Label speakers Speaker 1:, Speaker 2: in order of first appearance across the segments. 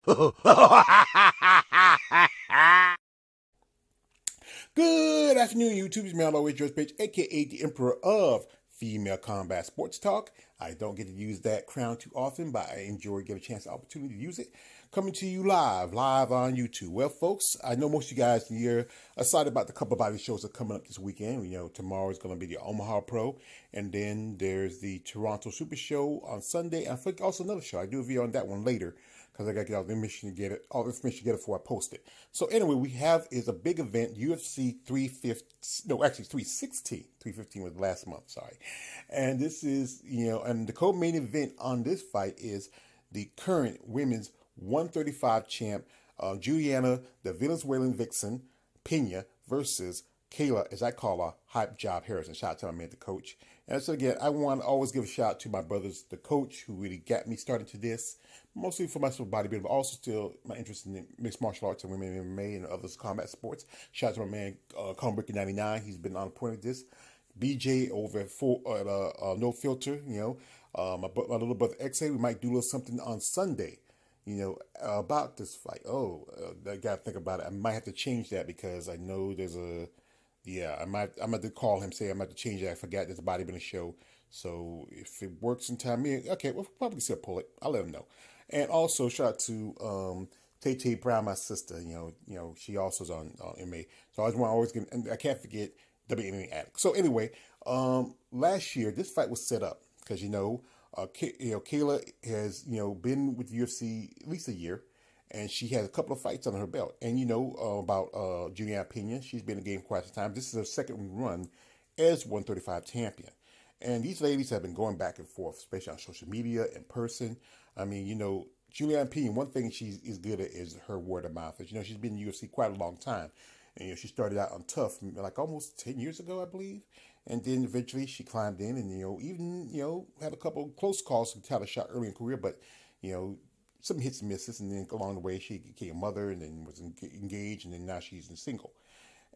Speaker 1: Good afternoon, YouTube. It's me, always George Page, aka the Emperor of Female Combat Sports Talk. I don't get to use that crown too often, but I enjoy getting a chance, the opportunity to use it. Coming to you live on YouTube. Well, folks, I know most of you guys in here are excited about the couple of body shows that are coming up this weekend. You know, tomorrow is going to be the Omaha Pro, and then there's the Toronto Super Show on Sunday. And I think also another show. I do a video on that one later, because I got to get all the information to get it, before I post it. So anyway, we have is a big event, UFC 315, no, actually 316. 315 was last month, sorry. And this is, and the co-main event on this fight is the current women's 135 champ, Juliana, the Venezuelan vixen, Pena, versus Kayla, as I call her, Hype Job Harrison. Shout out to my man, the coach. And so again, I want to always give a shout out to my brothers, the coach, who really got me started to this, mostly for myself bodybuilding, but also still my interest in mixed martial arts and women MMA and other combat sports. Shout out to my man, Breaker 99. He's been on point of this. BJ over at No Filter, my little brother XA. We might do a little something on Sunday, about this fight. I got to think about it. I might have to change that because I know there's I'm going to call him, say I'm going to change that. I forgot there's a bodybuilding show. So if it works in time, okay, we'll probably still pull it. I'll let him know. And also shout out to Tay Brown, my sister. She also is on MA. So I always get, and I can't forget WMA Addict. So anyway, last year this fight was set up because Kayla has been with the UFC at least a year, and she has a couple of fights under her belt. And about Juliana Pena, she's been in the game quite some time. This is her second run as 135 champion. And these ladies have been going back and forth, especially on social media, in person. I mean, Juliana Pena, one thing she is good at is her word of mouth. She's been in UFC quite a long time. And, she started out on Tough like almost 10 years ago, I believe. And then eventually she climbed in and, even, had a couple of close calls to title shot early in her career. But, some hits and misses. And then along the way, she became a mother and then was engaged. And then now she's in single.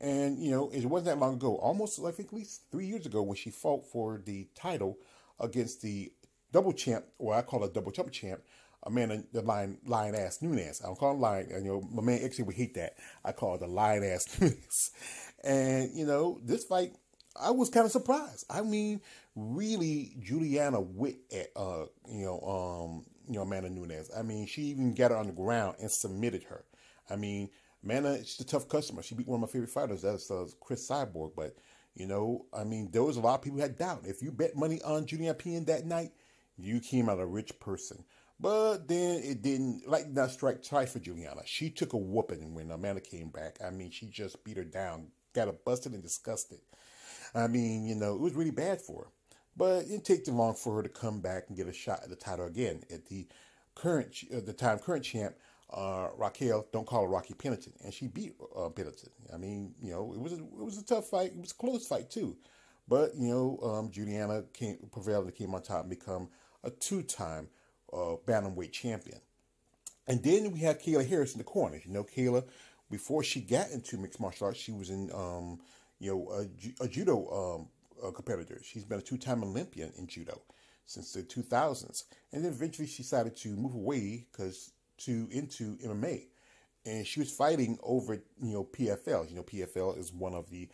Speaker 1: And, it wasn't that long ago, almost, I think, at least 3 years ago, when she fought for the title against the double champ, or I call it double jump champ, Amanda the lion ass Nunes. I don't call him lion. My man actually would hate that. I call it the lion ass Nunes. And, this fight, I was kind of surprised. I mean, really, Juliana wit at, Amanda Nunes. I mean, she even got her on the ground and submitted her. I mean, Amanda, she's a tough customer. She beat one of my favorite fighters, that's Chris Cyborg. But, there was a lot of people who had doubt. If you bet money on Juliana Pena that night, you came out a rich person. But then it didn't, like not strike twice for Juliana. She took a whooping when Amanda came back. I mean, she just beat her down, got her busted and disgusted. I mean, it was really bad for her. But it didn't take too long for her to come back and get a shot at the title again. At the current champ, Raquel, don't call her Rocky Pennington, and she beat Pennington. I mean, it was a tough fight. It was a close fight too. But, Juliana prevailed and came on top and become a two-time bantamweight champion. And then we have Kayla Harris in the corner. Kayla, before she got into mixed martial arts, she was in, a judo competitor. She's been a two-time Olympian in judo since the 2000s. And then eventually she decided to move away into MMA. And she was fighting over, PFL. PFL is one of the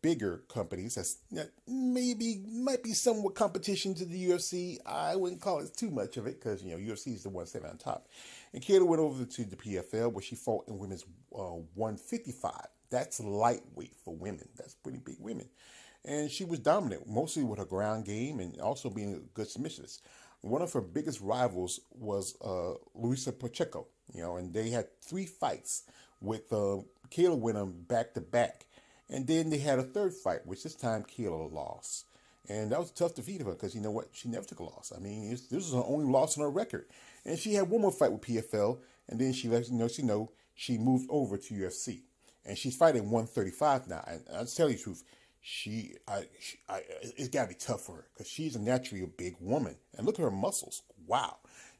Speaker 1: bigger companies that might be somewhat competition to the UFC. I wouldn't call it too much of it because, UFC is the one sitting on top. And Kayla went over to the PFL where she fought in women's 155. That's lightweight for women. That's pretty big women. And she was dominant, mostly with her ground game and also being a good submissionist. One of her biggest rivals was Luisa Pacheco, and they had 3 fights with Kayla winning back to back. And then they had a third fight, which this time Kayla lost. And that was a tough defeat of her because you know what? She never took a loss. I mean, this was her only loss on her record. And she had one more fight with PFL, and then she let she moved over to UFC. And she's fighting 135 now. And I'll tell you the truth, it's got to be tough for her because she's naturally a big woman. And look at her muscles. Wow.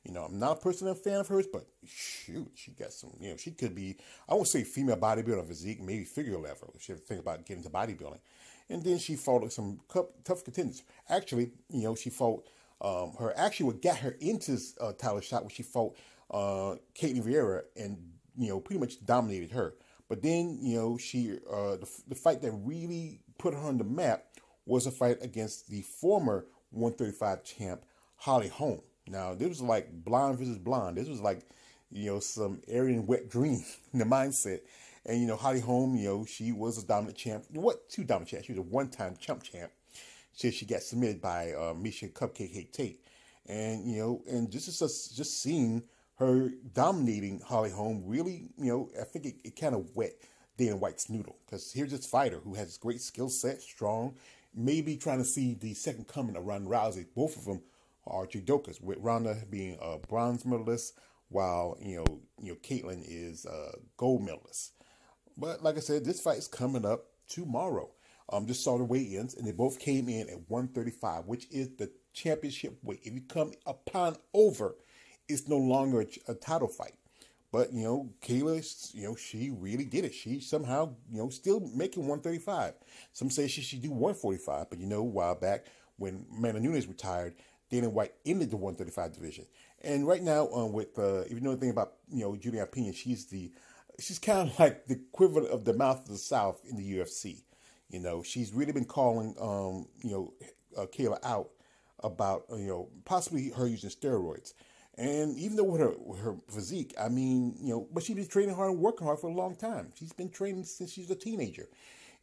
Speaker 1: I'm not a personal fan of hers, but shoot, she got some, she could be, I won't say female bodybuilder physique, maybe figure level if she ever think about getting into bodybuilding. And then she fought some tough contenders. Actually, she fought, what got her into title shot when she fought Caitlin Vieira and pretty much dominated her. But then she the fight that really put her on the map was a fight against the former 135 champ Holly Holm. Now this was like blonde versus blonde. This was like some Aryan wet dream in the mindset. And Holly Holm, she was a dominant champ. What two dominant champs? She was a one-time champ. She got submitted by Misha Cupcake Tate, and and just seeing her dominating Holly Holm really, I think it kind of wet Dana White's noodle, because here's this fighter who has great skill set, strong, maybe trying to see the second coming of Ronda Rousey. Both of them are judokas, with Ronda being a bronze medalist, while Caitlin is a gold medalist. But like I said, this fight is coming up tomorrow. Just saw the weigh-ins, and they both came in at 135, which is the championship weight. If you come upon over, it's no longer a title fight. But Kayla, she really did it. She somehow, still making 135. Some say she should do 145, but a while back when Amanda Nunes retired, Dana White ended the 135 division. And right now, with if you know anything about Juliana Pena, she's kind of like the equivalent of the mouth of the South in the UFC. She's really been calling Kayla out about possibly her using steroids. And even though with her physique, I mean, but she's been training hard and working hard for a long time. She's been training since she was a teenager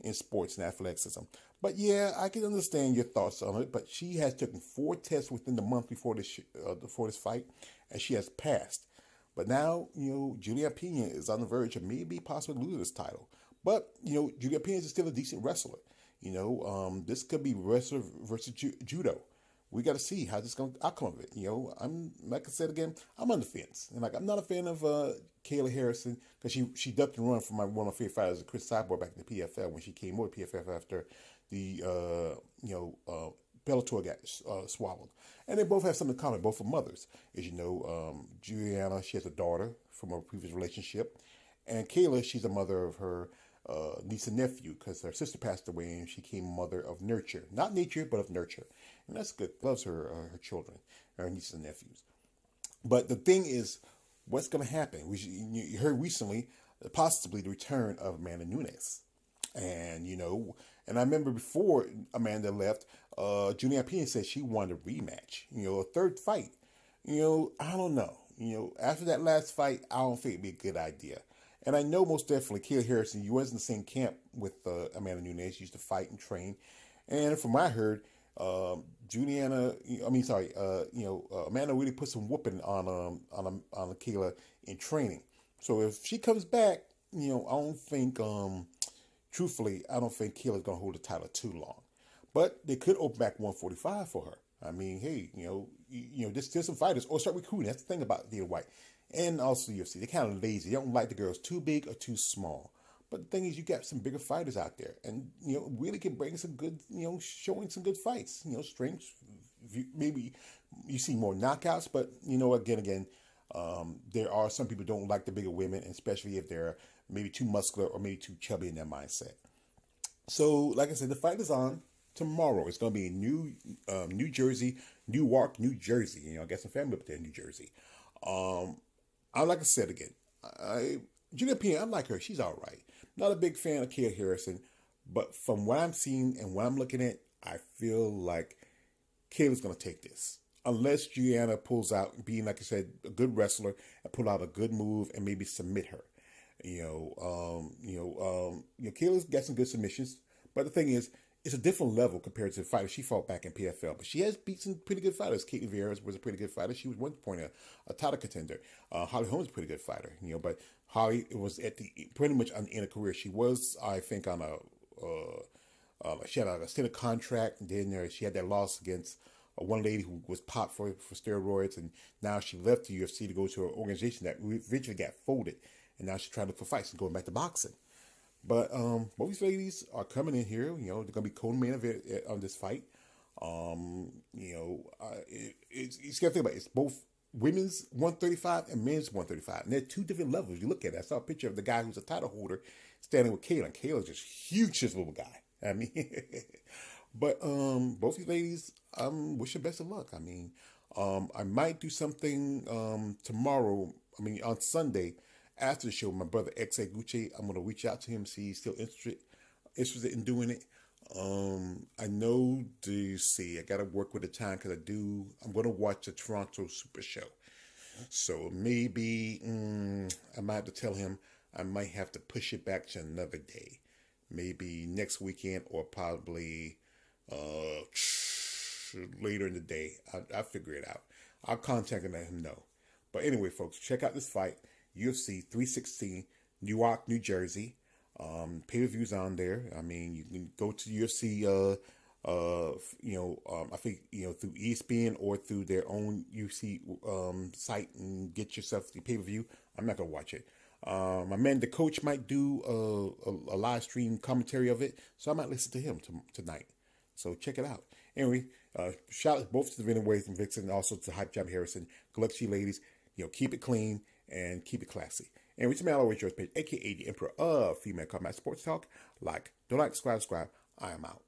Speaker 1: in sports and athleticism. But yeah, I can understand your thoughts on it. But she has taken 4 tests within the month before this fight, and she has passed. But now, Julia Pena is on the verge of maybe possibly losing this title. But, Julia Pena is still a decent wrestler. This could be wrestler versus judo. We got to see how this is going to outcome of it. I'm like I said again, I'm on the fence, and I'm not a fan of Pena Harrison, because she ducked and run from one of my favorite fighters, Chris Cyborg, back in the PFL when she came over to PFL after the Bellator got swallowed. And they both have something in common. Both are mothers. As you know, Juliana, she has a daughter from a previous relationship, and Kayla, she's a mother of her niece and nephew, because her sister passed away and she became mother of nurture. Not nature, but of nurture. And that's good. Loves her children, her nieces and nephews. But the thing is, what's going to happen? You heard recently, possibly the return of Amanda Nunes. And, and I remember before Amanda left, Juliana Pena said she wanted a rematch, a third fight. I don't know. After that last fight, I don't think it'd be a good idea. And I know most definitely Kayla Harrison, you was in the same camp with Amanda Nunes. She used to fight and train. And from what I heard, Amanda really put some whooping on Kayla in training. So if she comes back, I don't think, truthfully, I don't think Kayla's going to hold the title too long. But they could open back 145 for her. I mean, hey, there's some fighters, or start recruiting. That's the thing about Dana White. And also UFC, they're kind of lazy. They don't like the girls too big or too small. But the thing is, you got some bigger fighters out there, and really can bring some good, showing some good fights. Strengths. Maybe you see more knockouts, but again, there are some people who don't like the bigger women, especially if they're maybe too muscular or maybe too chubby in their mindset. So, like I said, the fight is on tomorrow. It's going to be in New Jersey, Newark, New Jersey. I got some family up there in New Jersey. Like I said again, Julia Pena, I like her. She's all right. Not a big fan of Kayla Harrison, but from what I'm seeing and what I'm looking at, I feel like Kayla's going to take this. Unless Juliana pulls out, being, like I said, a good wrestler, and pull out a good move and maybe submit her. Kayla's got some good submissions, but the thing is, it's a different level compared to the fighter she fought back in PFL. But she has beat some pretty good fighters. Caitlin Vieira was a pretty good fighter. She was one point a title contender. Holly Holm is a pretty good fighter. But Holly was at pretty much on the end of career. She was, I think, on she had a extended contract, and then she had that loss against one lady who was popped for steroids, and now she left the UFC to go to an organization that eventually got folded, and now she's trying to look for fights and going back to boxing. But both these ladies are coming in here. They're going to be co-main event on this fight. It's got to think about it. It's both women's 135 and men's 135. And they're two different levels. You look at it. I saw a picture of the guy who's a title holder standing with Kayla. Kayla's just huge, this little guy. I mean, but both these ladies, wish her best of luck. I mean, I might do something tomorrow on Sunday after the show, my brother X.A. Gucci, I'm going to reach out to him, see if he's still interested in doing it. I know I got to work with the time because I'm going to watch the Toronto Super Show. So maybe I might have to tell him I might have to push it back to another day. Maybe next weekend or probably later in the day. I'll figure it out. I'll contact him and let him know. But anyway, folks, check out this fight. UFC 316, Newark, New Jersey. Pay-per-views on there. I mean, you can go to UFC, I think, through ESPN or through their own UFC site and get yourself the pay-per-view. I'm not going to watch it. My man, the coach, might do a live stream commentary of it, so I might listen to him tonight. So check it out. Anyway, shout out both to the Venom and Vixen and also to Hype Job Harrison. Good luck to you ladies. Keep it clean and keep it classy. And reach me out always, George Page, a.k.a. the Emperor of Female Combat Sports Talk. Don't like, subscribe. I am out.